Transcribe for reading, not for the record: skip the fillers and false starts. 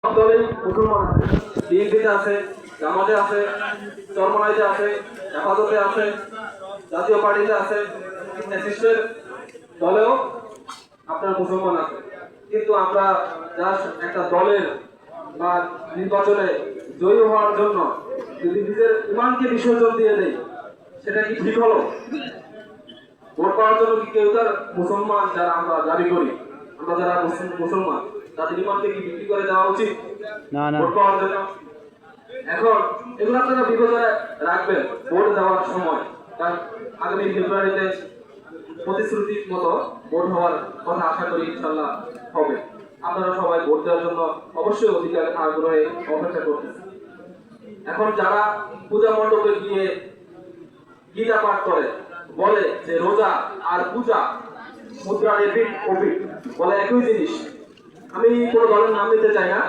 দলেই মুসলমান আছে, বিএনপিতে আছে, জামাতে আছে, চরমনাইতে আছে, হেফাজতে আছে, জাতীয় পার্টিতে আছে, ন্যাশনাল দলেও আপনার মুসলমান আছে। কিন্তু আমরা জাস্ট একটা দলের বা নির্বাচনে জয়ী হওয়ার জন্য যদি নিজের ইমানকে বিসর্জন দিয়ে দেই, সেটা কি ঠিক হলো? ভোট পাওয়ার জন্য কি কেউ তার মুসলমান যারা আমরা দাবি করি, আমরা যারা মুসলমান, তাদের ইমানকে কি বিক্রি করে দেওয়া উচিত না না ভোট পাওয়ার জন্য? এখন এগুলো আপনারা বিবেচনায় রাখবেন ভোট দেওয়ার সময়, কারণ আগামী ফেব্রুয়ারিতে প্রতিশ্রুতি মতো ভোট হওয়ার কথা আশা করি ইনশাল্লাহ হবে। আপনারা সবাই ভোট দেওয়ার জন্য অবশ্যই অধিকার আগ্রহে অপেক্ষা করতেছেন। এখন যারা পূজা মণ্ডপে গিয়ে গীতা পাঠ করে বলে যে রোজা আর পূজা মুদ্রার এপিঠ ওপিঠ, বলে একই জিনিস। আমি কোনো দলের নাম নিতে চাই না,